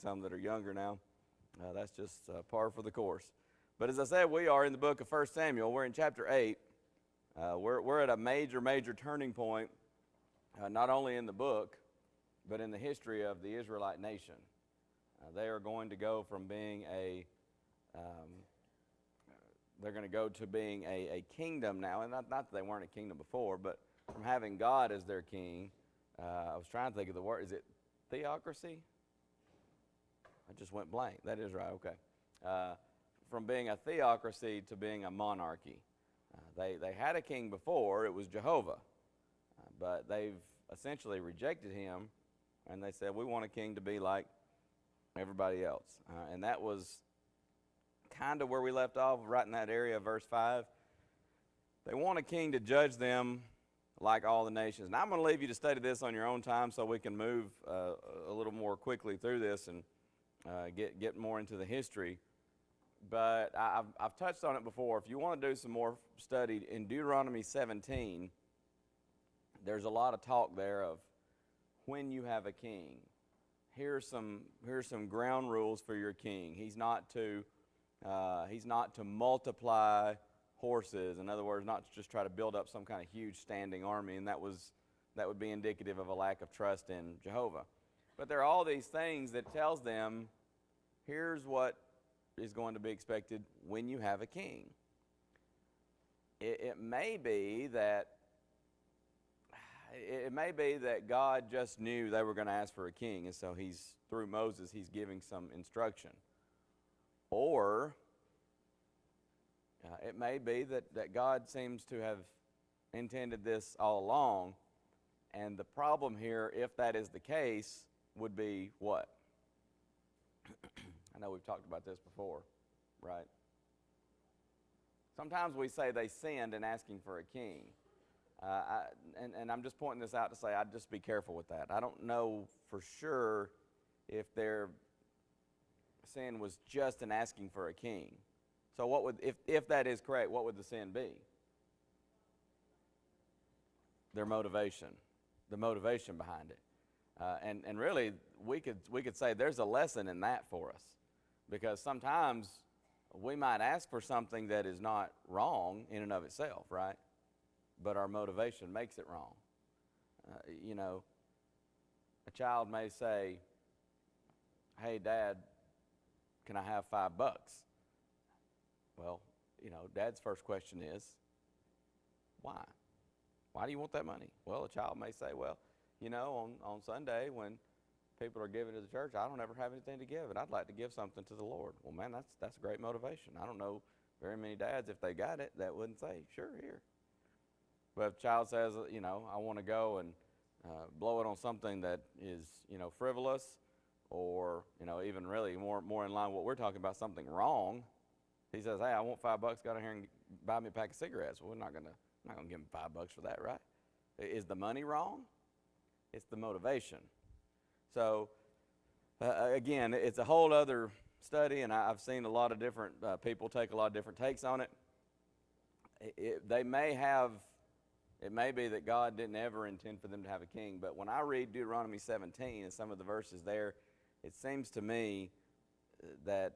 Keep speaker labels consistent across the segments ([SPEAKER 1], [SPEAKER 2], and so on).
[SPEAKER 1] some that are younger now. That's just par for the course. But as I said, we are in the book of 1 Samuel. We're in chapter 8. We're at a major turning point, not only in the book, but in the history of the Israelite nation. They are going to go from being they're going to go to being a kingdom now, and not that they weren't a kingdom before, but from having God as their king. I was trying to think of the word. Is it theocracy? I just went blank. That is right. Okay. From being a theocracy to being a monarchy. They had a king before. It was Jehovah. But they've essentially rejected him, and they said, we want a king to be like everybody else. And that was kind of where we left off, right in that area of verse 5. They want a king to judge them like all the nations. Now, I'm going to leave you to study this on your own time so we can move a little more quickly through this and get more into the history. But I've touched on it before. If you want to do some more study, in Deuteronomy 17, there's a lot of talk there of when you have a king. Here's some ground rules for your king. He's not to multiply horses. In other words, not to just try to build up some kind of huge standing army, and that would be indicative of a lack of trust in Jehovah. But there are all these things that tells them, here's what is going to be expected when you have a king. It may be that God just knew they were going to ask for a king, and so through Moses, he's giving some instruction. Or it may be that God seems to have intended this all along, and the problem here, if that is the case, would be what? I know we've talked about this before, right? Sometimes we say they sinned in asking for a king. And I'm just pointing this out to say I'd just be careful with that. I don't know for sure if their sin was just in asking for a king. So what would, if that is correct, what would the sin be? Their motivation, the motivation behind it. And really, we could say there's a lesson in that for us, because sometimes we might ask for something that is not wrong in and of itself, right? But our motivation makes it wrong. A child may say, hey, Dad, can I have $5? Well, Dad's first question is, why? Why do you want that money? Well, a child may say, well, on Sunday when people are giving to the church, I don't ever have anything to give, and I'd like to give something to the Lord. Well, man, that's a great motivation. I don't know very many dads, if they got it, that wouldn't say, sure, here. But if a child says, I want to go and blow it on something that is, frivolous, or, even really more in line with what we're talking about, something wrong, he says, hey, I want $5, go down here and buy me a pack of cigarettes. Well, we're not gonna give him $5 for that, right? Is the money wrong? It's the motivation. So, again, it's a whole other study, and I've seen a lot of different people take a lot of different takes on it. It may be that God didn't ever intend for them to have a king, but when I read Deuteronomy 17 and some of the verses there, it seems to me that,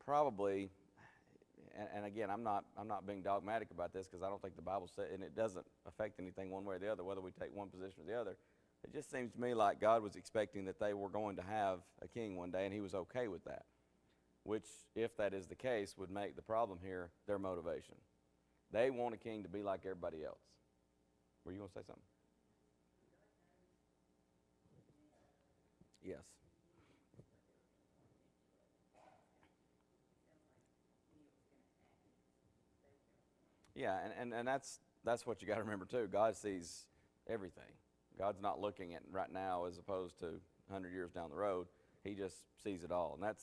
[SPEAKER 1] probably, and again, I'm not being dogmatic about this, because I don't think the Bible said, and it doesn't affect anything one way or the other, whether we take one position or the other. It just seems to me like God was expecting that they were going to have a king one day, and he was okay with that, which, if that is the case, would make the problem here their motivation. They want a king to be like everybody else. Were you going to say something? Yes. Yeah, and that's what you got to remember too. God sees everything. God's not looking at right now as opposed to 100 years down the road. He just sees it all, and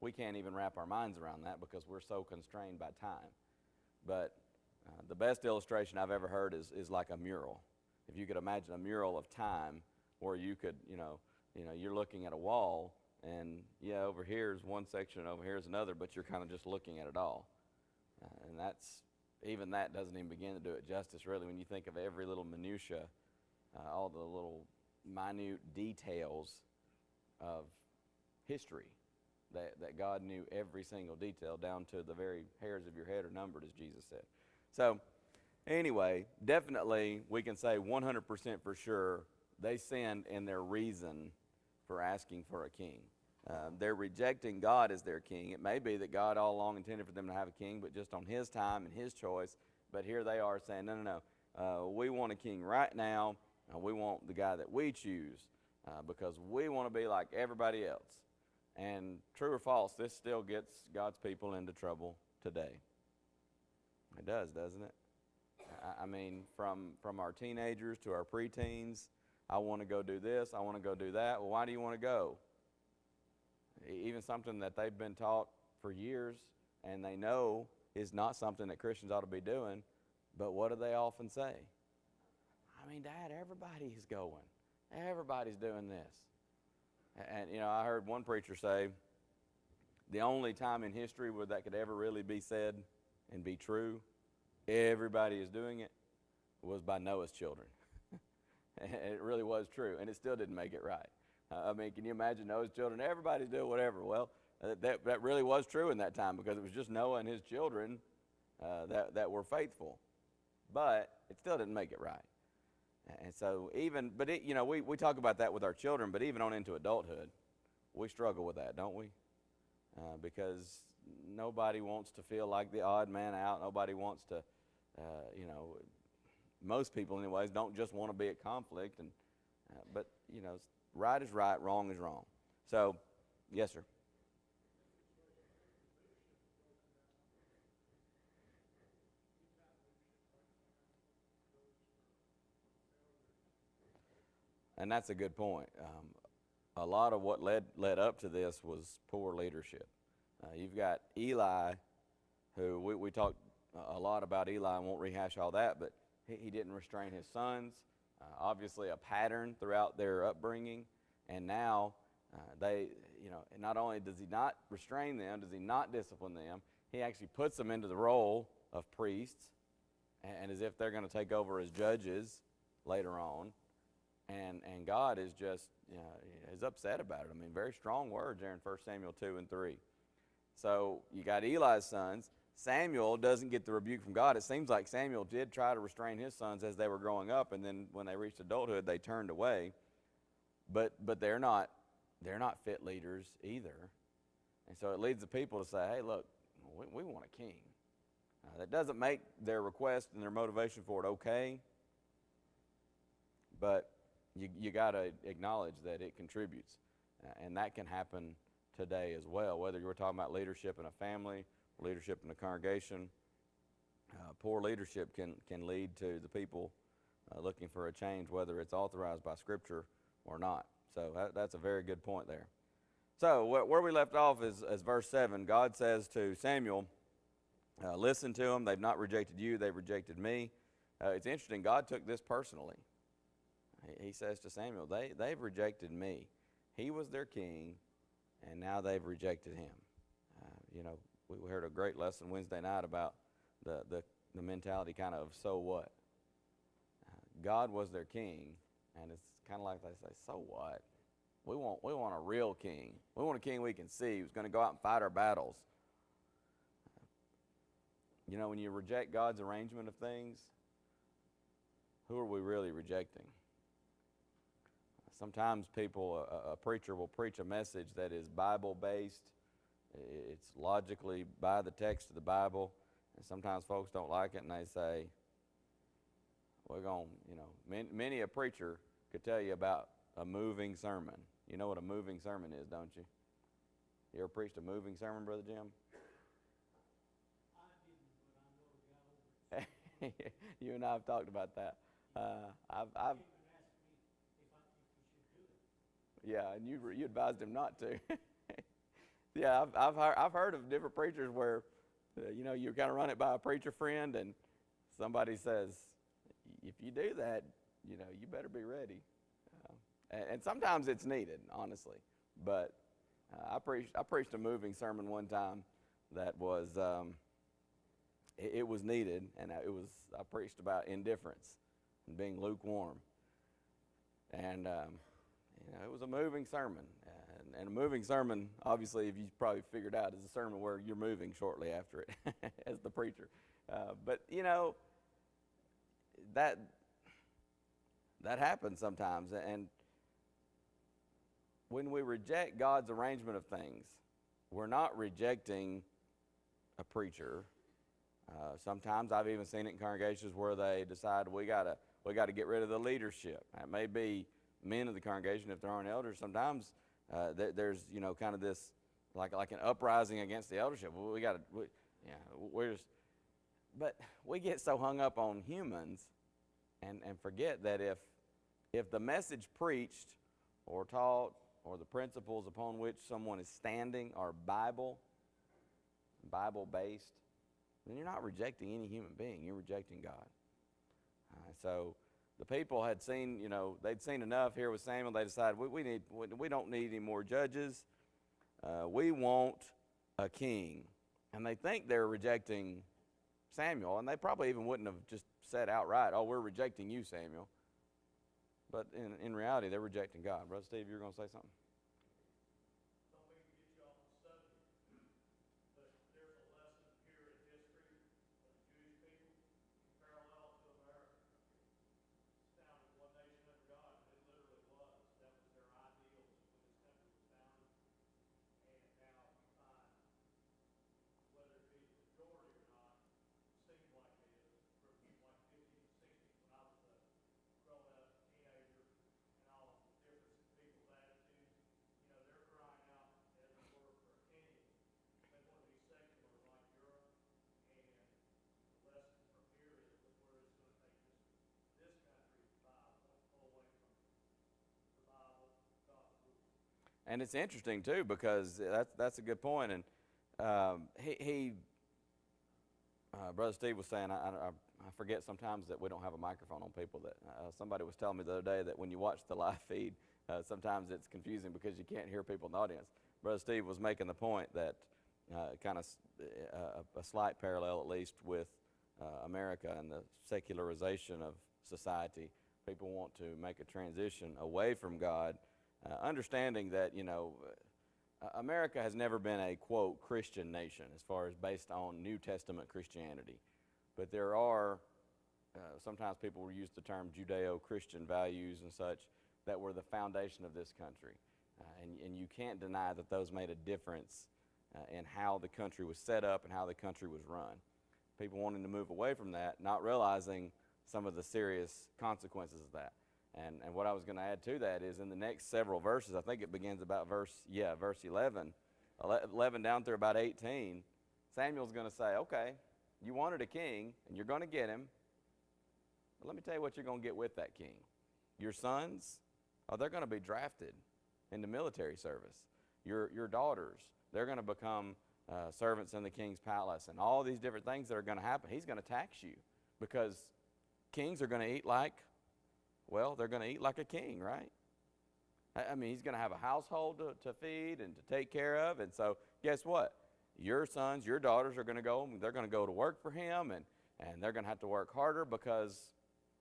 [SPEAKER 1] we can't even wrap our minds around that because we're so constrained by time. But the best illustration I've ever heard is like a mural. If you could imagine a mural of time, where you could, you're looking at a wall, and over here is one section, and over here is another, but you're kind of just looking at it all. And even that doesn't even begin to do it justice, really, when you think of every little minutia, all the little minute details of history, that God knew every single detail down to the very hairs of your head are numbered, as Jesus said. So anyway, definitely we can say 100% for sure they sinned in their reason for asking for a king. They're rejecting God as their king. It may be that God all along intended for them to have a king, but just on his time and his choice. But here they are saying, no. We want a king right now. We want the guy that we choose because we want to be like everybody else. And true or false, this still gets God's people into trouble today. It does, doesn't it? I mean, from our teenagers to our preteens, I want to go do this, I want to go do that. Well, why do you want to go? Even something that they've been taught for years and they know is not something that Christians ought to be doing, but what do they often say? I mean, Dad, everybody's going. Everybody's doing this. And, I heard one preacher say, the only time in history where that could ever really be said and be true, everybody is doing it, was by Noah's children. And it really was true, and it still didn't make it right. I mean, can you imagine Noah's children? Everybody's doing whatever. Well, that really was true in that time because it was just Noah and his children that were faithful. But it still didn't make it right. And so we talk about that with our children, but even on into adulthood, we struggle with that, don't we? Because nobody wants to feel like the odd man out. Nobody wants to, most people anyways don't just want to be at conflict. But right is right, wrong is wrong. So, yes, sir. And that's a good point. A lot of what led up to this was poor leadership. You've got Eli, who we talked a lot about Eli and won't rehash all that, but he didn't restrain his sons. Obviously a pattern throughout their upbringing. And now not only does he not restrain them, does he not discipline them, he actually puts them into the role of priests and as if they're going to take over as judges later on. And God is just, is upset about it. I mean, very strong words there in 1 Samuel 2 and 3. So you got Eli's sons. Samuel doesn't get the rebuke from God. It seems like Samuel did try to restrain his sons as they were growing up, and then when they reached adulthood, they turned away. But they're not fit leaders either. And so it leads the people to say, hey, look, we want a king. That doesn't make their request and their motivation for it okay, but you got to acknowledge that it contributes, and that can happen today as well. Whether you're talking about leadership in a family, leadership in a congregation, poor leadership can lead to the people looking for a change, whether it's authorized by Scripture or not. So that's a very good point there. So where we left off is verse 7. God says to Samuel, listen to them. They've not rejected you. They've rejected me. It's interesting. God took this personally. He says to Samuel, they've rejected me. He was their king, and now they've rejected him. We heard a great lesson Wednesday night about the mentality kind of so what? God was their king, and it's kind of like they say, so what? We want a real king. We want a king we can see who's going to go out and fight our battles. When you reject God's arrangement of things, who are we really rejecting? Sometimes a preacher will preach a message that is Bible-based. It's logically by the text of the Bible. And sometimes folks don't like it and they say, we're going, many a preacher could tell you about a moving sermon. You know what a moving sermon is, don't you? You ever preached a moving sermon, Brother Jim?
[SPEAKER 2] I didn't, but I know the guy over it.
[SPEAKER 1] You and I have talked about that. I've Yeah, and you advised him not to. Yeah, I've heard of different preachers where, you kind of run it by a preacher friend, and somebody says, if you do that, you better be ready. And sometimes it's needed, honestly. But I preached a moving sermon one time that was it was needed, and I preached about indifference and being lukewarm, and it was a moving sermon. And a moving sermon, obviously, if you probably figured out, is a sermon where you're moving shortly after it as the preacher. But, you know, that happens sometimes. And when we reject God's arrangement of things, we're not rejecting a preacher. Sometimes I've even seen it in congregations where they decide we got to get rid of the leadership. It may be men of the congregation if there aren't elders. Sometimes there's kind of this like an uprising against the eldership. Well, but we get so hung up on humans and forget that if the message preached or taught or the principles upon which someone is standing are Bible-based, then you're not rejecting any human being. You're rejecting God. So the people had seen, they'd seen enough here with Samuel. They decided, we don't need any more judges. We want a king. And they think they're rejecting Samuel, and they probably even wouldn't have just said outright, oh, we're rejecting you, Samuel. But in reality, they're rejecting God. Brother Steve, you were going to say something?
[SPEAKER 2] Don't mean to get you off the subject, but there's a lesson here in history of the Jewish people parallel to America. It's founded one nation under God, and it literally was. That was their ideals when this country was founded. And now you find, whether it be the majority or not, it seems like it is, from like 50s and 60s when I was a grown-up teenager and all the difference in people's attitudes. They're crying out, as it were, for a king. They want to be secular like Europe. And the lesson from here is that where it's going to take this country's Bible, pull away from the Bible, God's rules.
[SPEAKER 1] And it's interesting, too, because that's a good point. And Brother Steve was saying, I forget sometimes that we don't have a microphone on people. That somebody was telling me the other day that when you watch the live feed, sometimes it's confusing because you can't hear people in the audience. Brother Steve was making the point that kind of a slight parallel, at least, with America and the secularization of society. People want to make a transition away from God, understanding that, America has never been a, quote, Christian nation as far as based on New Testament Christianity. But there are, sometimes people will use the term Judeo-Christian values and such that were the foundation of this country. And you can't deny that those made a difference in how the country was set up and how the country was run. People wanting to move away from that, not realizing some of the serious consequences of that. And what I was going to add to that is in the next several verses, I think it begins about verse 11 down through about 18, Samuel's going to say, okay, you wanted a king, and you're going to get him, but let me tell you what you're going to get with that king. Your sons, they're going to be drafted into military service. Your daughters, they're going to become servants in the king's palace, and all these different things that are going to happen. He's going to tax you because kings are going to eat they're going to eat like a king, right? I mean, he's going to have a household to feed and to take care of. And so guess what? Your sons, your daughters are going to go, they're going to go to work for him, and they're going to have to work harder because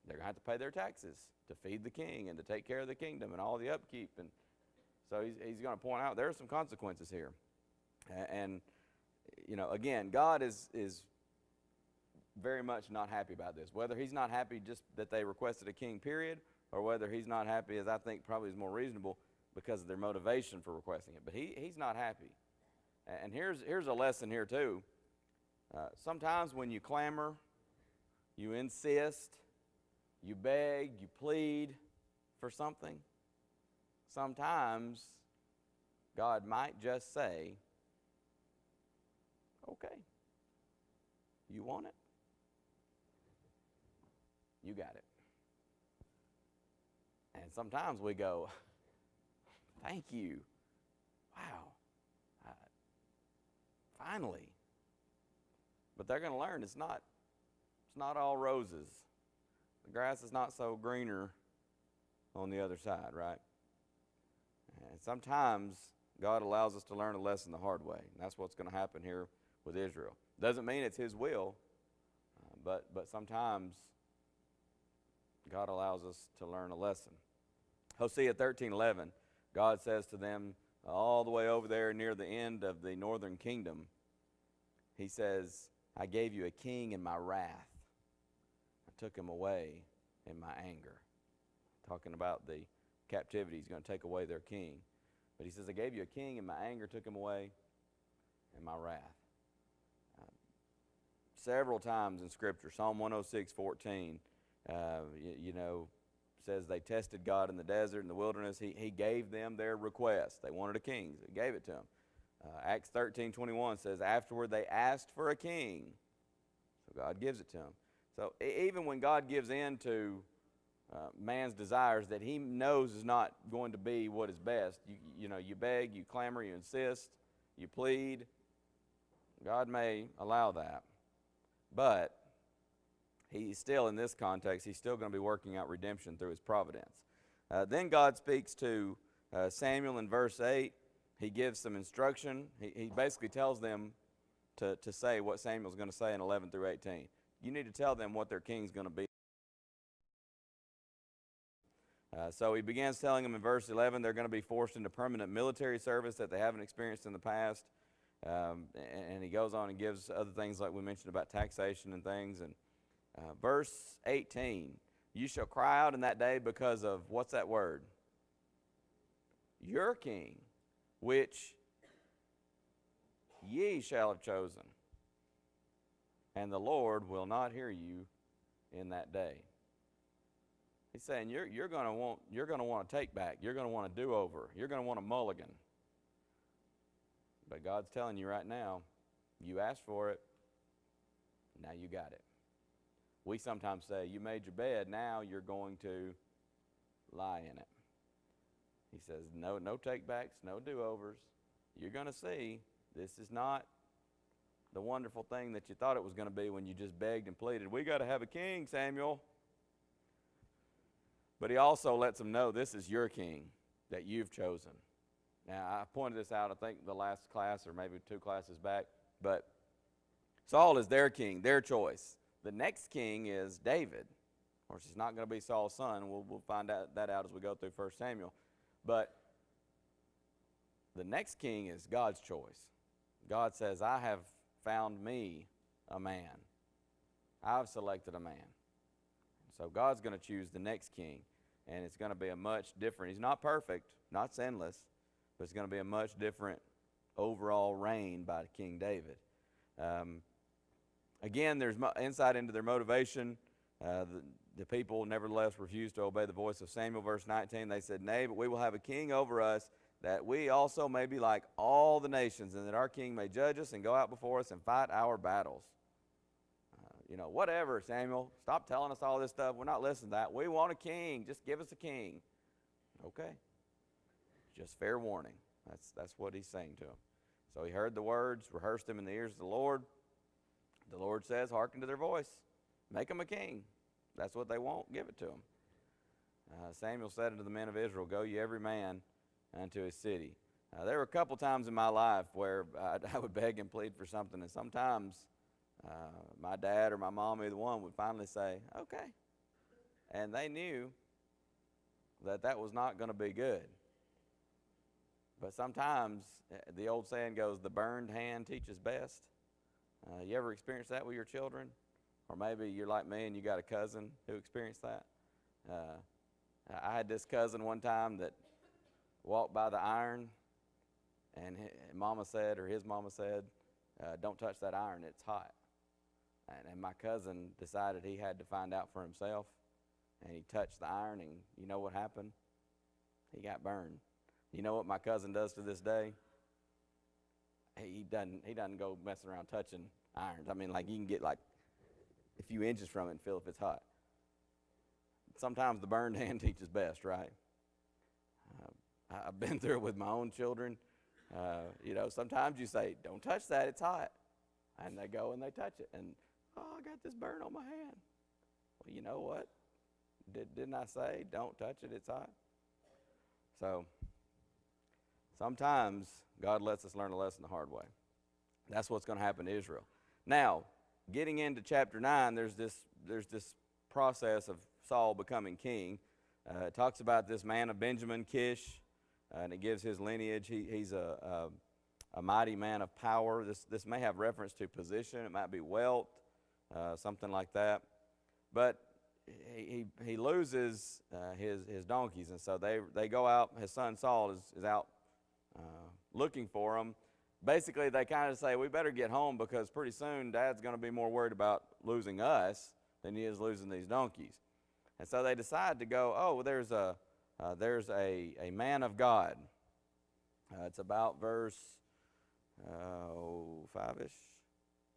[SPEAKER 1] they're going to have to pay their taxes to feed the king and to take care of the kingdom and all the upkeep. And so he's going to point out there are some consequences here. And again, God is very much not happy about this. Whether he's not happy just that they requested a king, period, or whether he's not happy, as I think probably is more reasonable, because of their motivation for requesting it. But he's not happy. And here's a lesson here too. Sometimes when you clamor, you insist, you beg, you plead for something, sometimes God might just say, okay, you want it? You got it. And sometimes we go, thank you. Wow. Finally. But they're going to learn it's not all roses. The grass is not so greener on the other side, right? And sometimes God allows us to learn a lesson the hard way. And that's what's going to happen here with Israel. Doesn't mean it's his will, but sometimes God allows us to learn a lesson. Hosea 13:11, God says to them, all the way over there near the end of the northern kingdom, he says, I gave you a king in my wrath. I took him away in my anger. Talking about the captivity, he's going to take away their king. But he says, I gave you a king in my anger, took him away in my wrath. Several times in Scripture, Psalm 106:14, says they tested God in the desert, in the wilderness. He gave them their request. They wanted a king. He gave it to them. Acts 13:21 says, afterward they asked for a king. So God gives it to them. So even when God gives in to man's desires that he knows is not going to be what is best, you beg, you clamor, you insist, you plead, God may allow that. But he's still, in this context, he's still going to be working out redemption through his providence. Then God speaks to Samuel in verse 8. He gives some instruction. He basically tells them to say what Samuel's going to say in 11 through 18. You need to tell them what their king's going to be. So he begins telling them in verse 11 they're going to be forced into permanent military service that they haven't experienced in the past. And he goes on and gives other things like we mentioned about taxation and things. And verse 18, you shall cry out in that day because of, what's that word? Your king, which ye shall have chosen. And the Lord will not hear you in that day. He's saying you're going to want to take back. You're going to want a do-over. You're going to want a mulligan. But God's telling you right now, you asked for it, now you got it. We sometimes say, you made your bed, now you're going to lie in it. He says, no take-backs, no do-overs. You're going to see this is not the wonderful thing that you thought it was going to be when you just begged and pleaded. We got to have a king, Samuel. But he also lets them know this is your king that you've chosen. Now, I pointed this out, I think, the last class or maybe 2 classes back. But Saul is their king, their choice. The next king is David. Of course, it's not going to be Saul's son. We'll find that out as we go through 1 Samuel. But the next king is God's choice. God says, I have found me a man. I've selected a man. So God's going to choose the next king. And it's going to be a much different, he's not perfect, not sinless, but it's going to be a much different overall reign by King David. Again, there's insight into their motivation. The people nevertheless refused to obey the voice of Samuel. Verse 19, they said, nay, but we will have a king over us, that we also may be like all the nations, and that our king may judge us and go out before us and fight our battles. Whatever, Samuel. Stop telling us all this stuff. We're not listening to that. We want a king. Just give us a king. Okay. Just fair warning. That's what he's saying to him. So he heard the words, rehearsed them in the ears of the Lord. The Lord says, hearken to their voice. Make them a king. That's what they want. Give it to them. Samuel said unto the men of Israel, go ye every man unto his city. There were a couple times in my life where I would beg and plead for something, and sometimes my dad or my mom, either one, would finally say, okay. And they knew that was not going to be good. But sometimes the old saying goes, the burned hand teaches best. You ever experienced that with your children? Or maybe you're like me and you got a cousin who experienced that. I had this cousin one time that walked by the iron, and his mama said, don't touch that iron, it's hot. And my cousin decided he had to find out for himself, and he touched the iron, and you know what happened? He got burned. You know what my cousin does to this day? He doesn't go messing around touching irons. I mean, like, you can get like a few inches from it and feel if it's hot. Sometimes the burned hand teaches best, right? I've been through it with my own children. Sometimes you say, don't touch that, it's hot. And they go and they touch it. And, I got this burn on my hand. Well, you know what? Didn't I say, don't touch it, it's hot? So, sometimes God lets us learn a lesson the hard way. That's what's going to happen to Israel. Now, getting into chapter 9, there's this process of Saul becoming king. It talks about this man of Benjamin, Kish. and it gives his lineage. He's a mighty man of power. This may have reference to position. It might be wealth, something like that. But he loses his donkeys, and so they go out. His son Saul is out looking for them. Basically, they kind of say, we better get home because pretty soon Dad's going to be more worried about losing us than he is losing these donkeys. And so they decide to go, oh, well, there's a man of God. It's about verse 5-ish.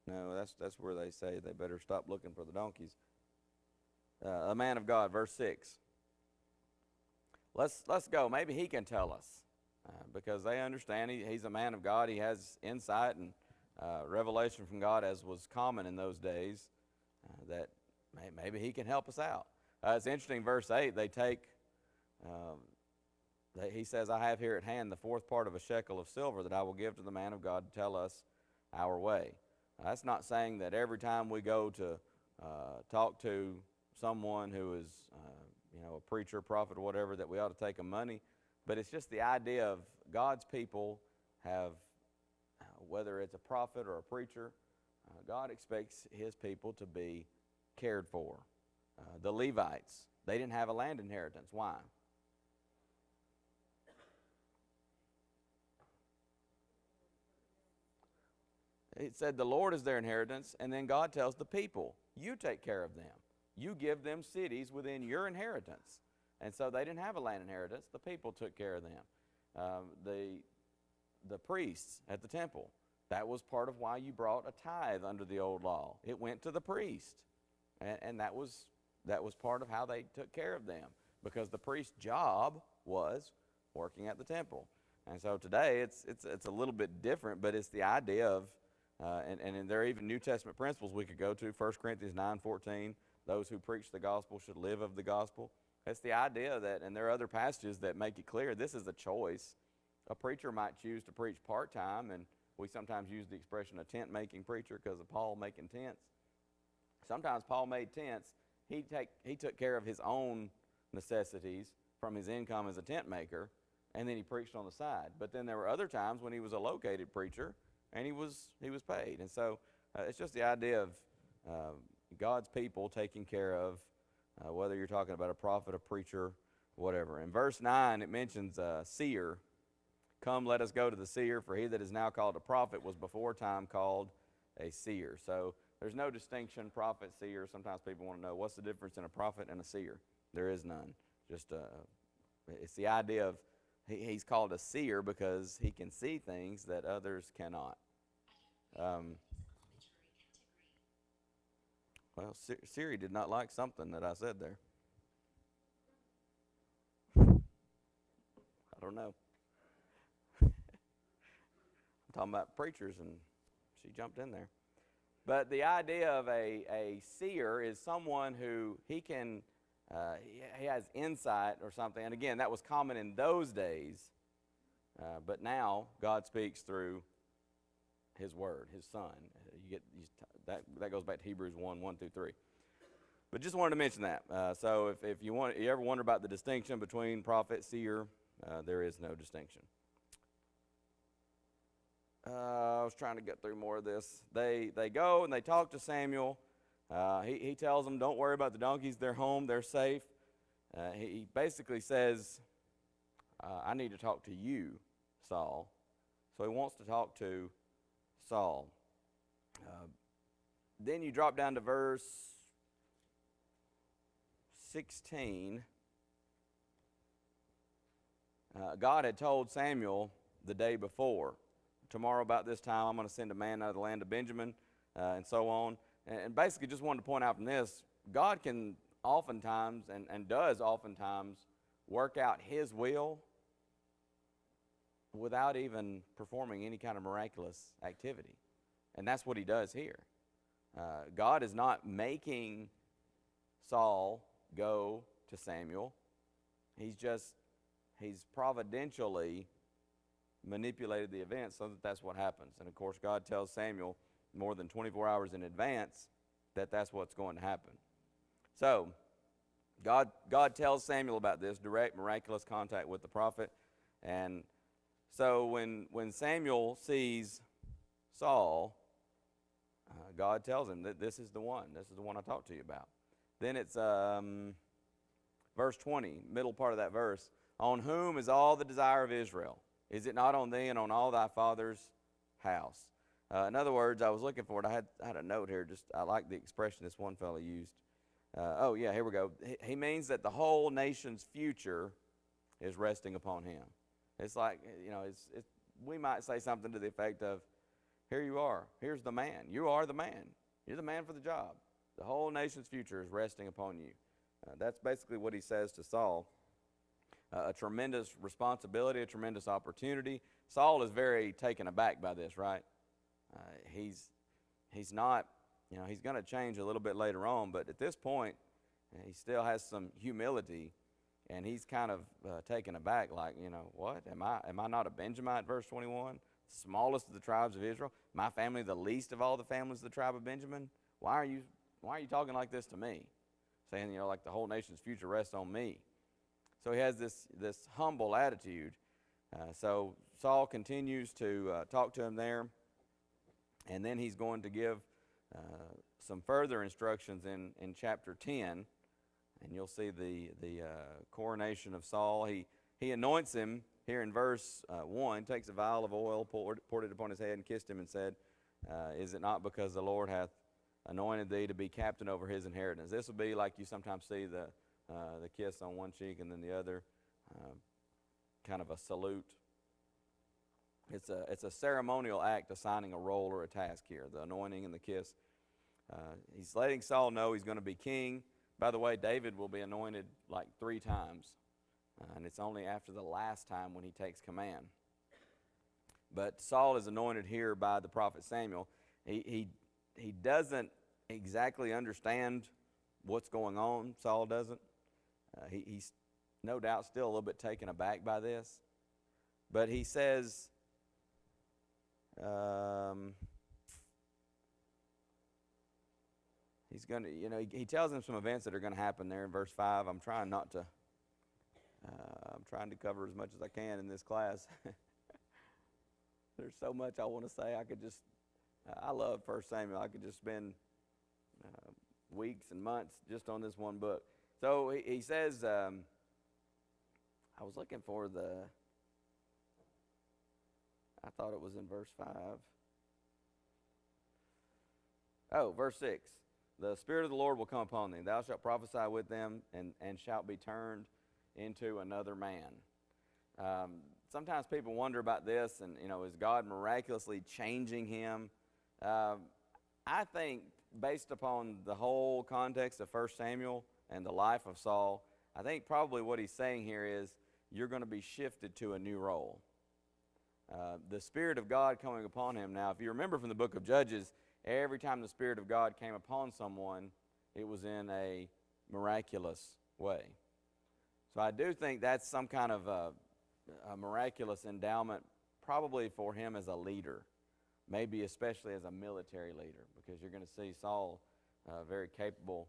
[SPEAKER 1] No, that's where they say they better stop looking for the donkeys. A man of God, verse 6. Let's go. Maybe he can tell us. Because they understand he's a man of God. He has insight and revelation from God, as was common in those days, that maybe he can help us out. It's interesting, verse 8, he says, I have here at hand the fourth part of a shekel of silver that I will give to the man of God to tell us our way. That's not saying that every time we go to talk to someone who is a preacher, prophet, or whatever, that we ought to take them money. But it's just the idea of God's people have, whether it's a prophet or a preacher, God expects his people to be cared for. The Levites, they didn't have a land inheritance. Why? It said the Lord is their inheritance, and then God tells the people, you take care of them. You give them cities within your inheritance. And so they didn't have a land inheritance. The people took care of them. The priests at the temple, that was part of why you brought a tithe under the old law. It went to the priest. And that was part of how they took care of them, because the priest's job was working at the temple. And so today it's a little bit different, but it's the idea of, and there are even New Testament principles we could go to. 1 Corinthians 9:14, those who preach the gospel should live of the gospel. It's the idea that, and there are other passages that make it clear, this is a choice. A preacher might choose to preach part-time, and we sometimes use the expression a tent-making preacher because of Paul making tents. Sometimes Paul made tents. He took care of his own necessities from his income as a tent maker, and then he preached on the side. But then there were other times when he was a located preacher, and he was paid. And so it's just the idea of God's people taking care of, whether you're talking about a prophet, a preacher, whatever. In verse 9, it mentions seer. Come, let us go to the seer, for he that is now called a prophet was before time called a seer. So there's no distinction, prophet, seer. Sometimes people want to know, what's the difference in a prophet and a seer? There is none. Just it's the idea of he's called a seer because he can see things that others cannot. Well, Siri did not like something that I said there. I don't know. I'm talking about preachers, and she jumped in there. But the idea of a seer is someone who he has insight or something. And again, that was common in those days. But now God speaks through his word, his son. That goes back to Hebrews 1:1-3. But just wanted to mention that. So if you ever wonder about the distinction between prophet, seer, there is no distinction. I was trying to get through more of this. They go and they talk to Samuel. He tells them, don't worry about the donkeys. They're home. They're safe. He basically says, I need to talk to you, Saul. So he wants to talk to Saul. Then you drop down to verse 16. God had told Samuel the day before, tomorrow about this time I'm going to send a man out of the land of Benjamin, and so on. And basically just wanted to point out from this, God can oftentimes, and does oftentimes, work out his will without even performing any kind of miraculous activity. And that's what he does here. God is not making Saul go to Samuel. He's providentially manipulated the events so that that's what happens. And of course, God tells Samuel more than 24 hours in advance that that's what's going to happen. So, God tells Samuel about this, direct miraculous contact with the prophet. And so when Samuel sees Saul, God tells him that this is the one. This is the one I talked to you about. Then it's verse 20, middle part of that verse. On whom is all the desire of Israel? Is it not on thee and on all thy father's house? In other words, I was looking for it. I had a note here. Just I like the expression this one fellow used. Oh, yeah, here we go. He means that the whole nation's future is resting upon him. It's like, we might say something to the effect of, here you are. Here's the man. You are the man. You're the man for the job. The whole nation's future is resting upon you. That's basically what he says to Saul. A tremendous responsibility, a tremendous opportunity. Saul is very taken aback by this, right? He's not, he's going to change a little bit later on, but at this point, he still has some humility, and he's kind of taken aback, like, what? Am I not a Benjamite, verse 21? Smallest of the tribes of Israel? My family, the least of all the families of the tribe of Benjamin? Why are you talking like this to me? Saying, like the whole nation's future rests on me. So he has this humble attitude. So Saul continues to talk to him there, and then he's going to give some further instructions in chapter 10, and you'll see the coronation of Saul. He anoints him here in verse 1, takes a vial of oil, poured it upon his head, and kissed him and said, is it not because the Lord hath anointed thee to be captain over his inheritance? This will be like you sometimes see the kiss on one cheek and then the other, kind of a salute. It's a ceremonial act assigning a role or a task here, the anointing and the kiss. He's letting Saul know he's going to be king. By the way, David will be anointed like 3 times, and it's only after the last time when he takes command. But Saul is anointed here by the prophet Samuel. He doesn't exactly understand what's going on. Saul doesn't. He's no doubt still a little bit taken aback by this. But he says, he's going to, he tells him some events that are going to happen there in verse 5. I'm trying to cover as much as I can in this class. There's so much I want to say. I love 1 Samuel. I could just spend weeks and months just on this one book. So he says, I was looking for I thought it was in verse 5. Oh, verse 6. The Spirit of the Lord will come upon thee. Thou shalt prophesy with them, and shalt be turned into another man. Sometimes people wonder about this, and, is God miraculously changing him? I think, based upon the whole context of 1 Samuel and the life of Saul, I think probably what he's saying here is you're going to be shifted to a new role. The Spirit of God coming upon him. Now, if you remember from the book of Judges, every time the Spirit of God came upon someone, it was in a miraculous way. So I do think that's some kind of a miraculous endowment, probably for him as a leader, maybe especially as a military leader, because you're going to see Saul very capable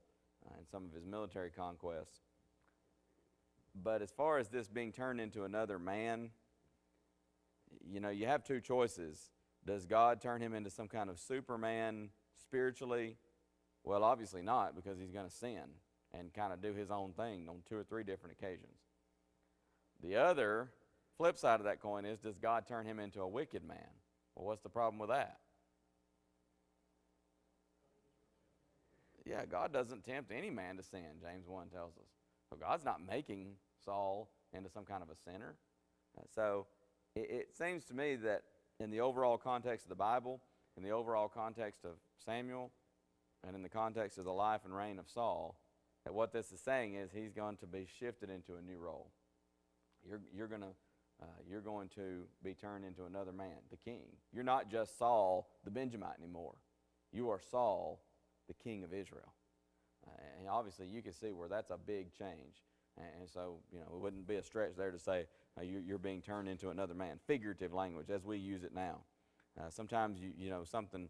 [SPEAKER 1] in some of his military conquests. But as far as this being turned into another man, you have 2 choices. Does God turn him into some kind of Superman spiritually? Well, obviously not, because he's going to sin and kind of do his own thing on 2 or 3 different occasions. The other flip side of that coin is, does God turn him into a wicked man? Well, what's the problem with that? Yeah, God doesn't tempt any man to sin, James 1 tells us. So God's not making Saul into some kind of a sinner. So it seems to me that in the overall context of the Bible, in the overall context of Samuel, and in the context of the life and reign of Saul, that what this is saying is he's going to be shifted into a new role. You're going to be turned into another man, the king. You're not just Saul the Benjamite anymore. You are Saul, the king of Israel. And obviously you can see where that's a big change. And so, it wouldn't be a stretch there to say you're being turned into another man. Figurative language, as we use it now. Sometimes, something,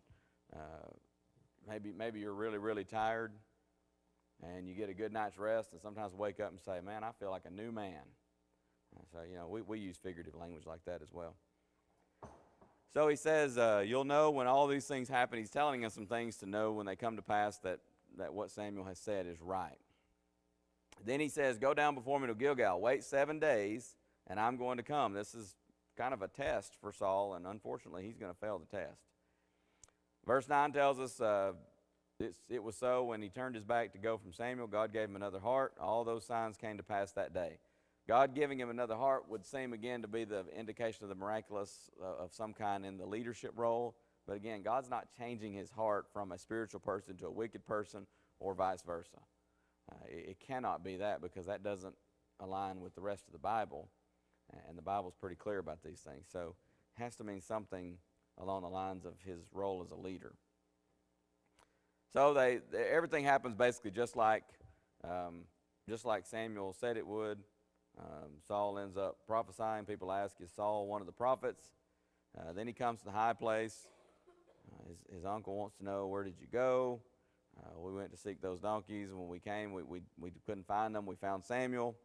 [SPEAKER 1] maybe you're really, really tired, and you get a good night's rest, and sometimes wake up and say, man, I feel like a new man. So, we use figurative language like that as well. So he says, you'll know when all these things happen. He's telling us some things to know when they come to pass that what Samuel has said is right. Then he says, go down before me to Gilgal. Wait 7 days, and I'm going to come. This is kind of a test for Saul, and unfortunately, he's going to fail the test. Verse 9 tells us, it was so when he turned his back to go from Samuel, God gave him another heart. All those signs came to pass that day. God giving him another heart would seem again to be the indication of the miraculous of some kind in the leadership role. But again, God's not changing his heart from a spiritual person to a wicked person or vice versa. It cannot be that, because that doesn't align with the rest of the Bible. And the Bible's pretty clear about these things. So it has to mean something along the lines of his role as a leader. So everything happens basically just like Samuel said it would. Saul ends up prophesying. People ask, is Saul one of the prophets? Then he comes to the high place. His uncle wants to know, where did you go? We went to seek those donkeys. When we came, we couldn't find them. We found Samuel.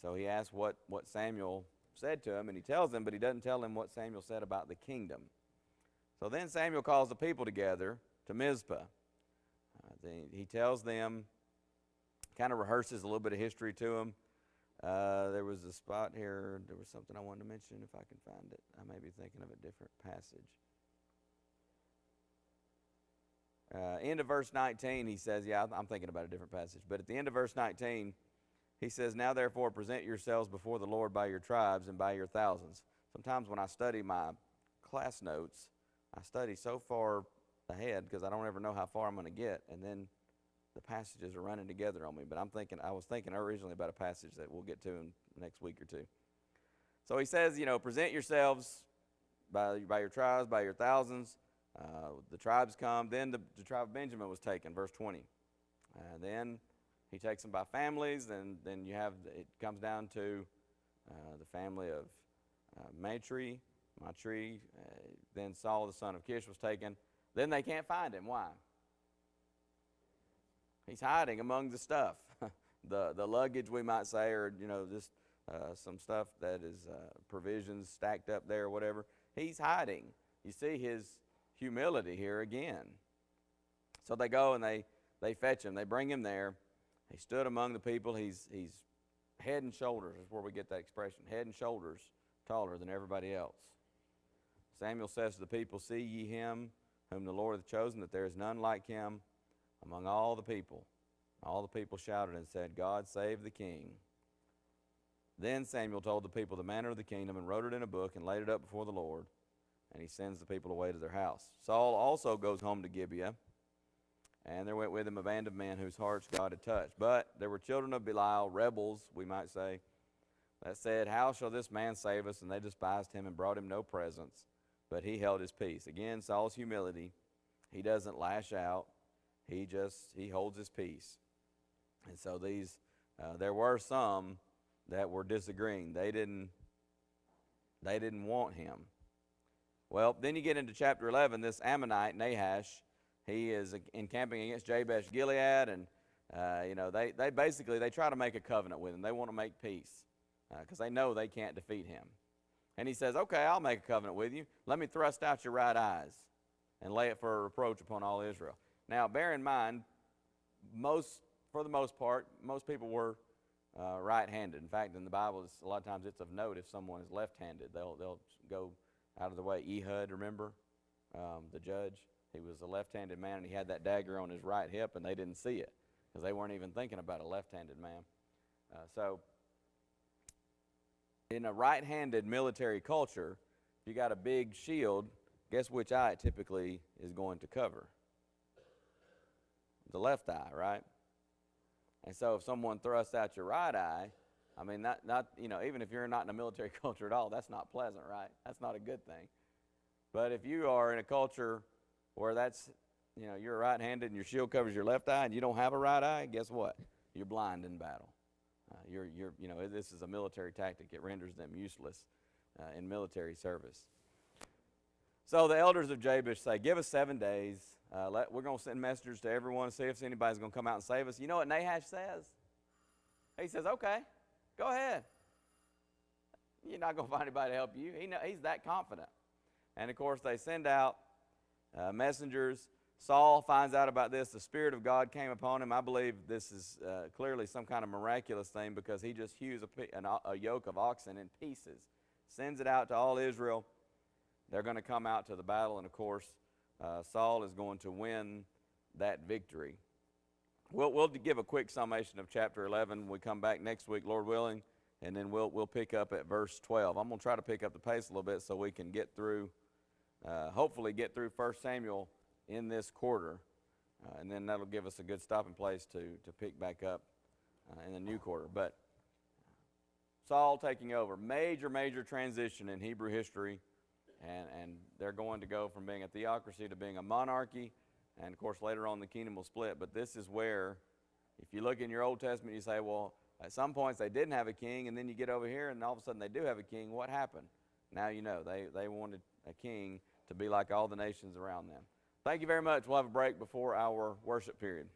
[SPEAKER 1] So he asks what Samuel said to him, and he tells him, but he doesn't tell him what Samuel said about the kingdom. So then Samuel calls the people together to Mizpah. He tells them, kind of rehearses a little bit of history to them. There was a spot here. There was something I wanted to mention, if I can find it. I may be thinking of a different passage. End of verse 19, he says, I'm thinking about a different passage. But at the end of verse 19, he says, now therefore present yourselves before the Lord by your tribes and by your thousands. Sometimes when I study my class notes, I study so far ahead because I don't ever know how far I'm going to get, and then the passages are running together on me. But I was thinking originally about a passage that we'll get to in the next week or two. So he says, present yourselves by your tribes, by your thousands. The tribes come. Then the tribe of Benjamin was taken, verse 20. Then he takes them by families. Then it comes down to the family of Matri. Then Saul, the son of Kish, was taken. Then they can't find him. Why? He's hiding among the stuff, the luggage, we might say, or just some stuff that is provisions stacked up there or whatever. He's hiding. You see his humility here again. So they go and they fetch him. They bring him there. He stood among the people. He's head and shoulders, is where we get that expression, head and shoulders taller than everybody else. Samuel says to the people, see ye him whom the Lord hath chosen, that there is none like him among all the people. All the people shouted and said, God save the king. Then Samuel told the people the manner of the kingdom and wrote it in a book and laid it up before the Lord. And he sends the people away to their house. Saul also goes home to Gibeah, and there went with him a band of men whose hearts God had touched. But there were children of Belial, rebels, we might say, that said, how shall this man save us? And they despised him and brought him no presents, but he held his peace. Again, Saul's humility. He doesn't lash out. He holds his peace. And so there were some that were disagreeing. They didn't want him. Well, then you get into chapter 11, this Ammonite, Nahash, he is encamping against Jabesh Gilead, and they try to make a covenant with him. They want to make peace because they know they can't defeat him. And he says, okay, I'll make a covenant with you. Let me thrust out your right eyes and lay it for a reproach upon all Israel. Now, bear in mind, for the most part, most people were right-handed. In fact, in the Bible, a lot of times it's of note if someone is left-handed. They'll go out of the way. Ehud, remember, the judge? He was a left-handed man, and he had that dagger on his right hip, and they didn't see it because they weren't even thinking about a left-handed man. So in a right-handed military culture, if you got a big shield, guess which eye it typically is going to cover? The left eye, right? And so if someone thrusts out your right eye, I mean, not even if you're not in a military culture at all, that's not pleasant, right? That's not a good thing. But if you are in a culture where you're right-handed and your shield covers your left eye and you don't have a right eye, guess what? You're blind in battle. This is a military tactic. It renders them useless in military service. So the elders of Jabesh say, give us 7 days. We're going to send messengers to everyone to see if anybody's going to come out and save us. You know what Nahash says? He says, okay, go ahead. You're not going to find anybody to help you. He's that confident. And, of course, they send out messengers. Saul finds out about this. The Spirit of God came upon him. I believe this is clearly some kind of miraculous thing, because he just hews a yoke of oxen in pieces, sends it out to all Israel. They're going to come out to the battle, and, of course, Saul is going to win that victory. We'll give a quick summation of chapter 11 when we come back next week, Lord willing, and then we'll pick up at verse 12. I'm going to try to pick up the pace a little bit so we can get through, hopefully get through 1 Samuel in this quarter, and then that'll give us a good stopping place to pick back up in the new quarter. But Saul taking over, major transition in Hebrew history, and they're going to go from being a theocracy to being a monarchy, and of course later on the kingdom will split. But this is where, if you look in your Old Testament, you say, well, at some points they didn't have a king, and then you get over here and all of a sudden they do have a king. What happened? Now you know, they wanted a king to be like all the nations around them. Thank you very much. We'll have a break before our worship period.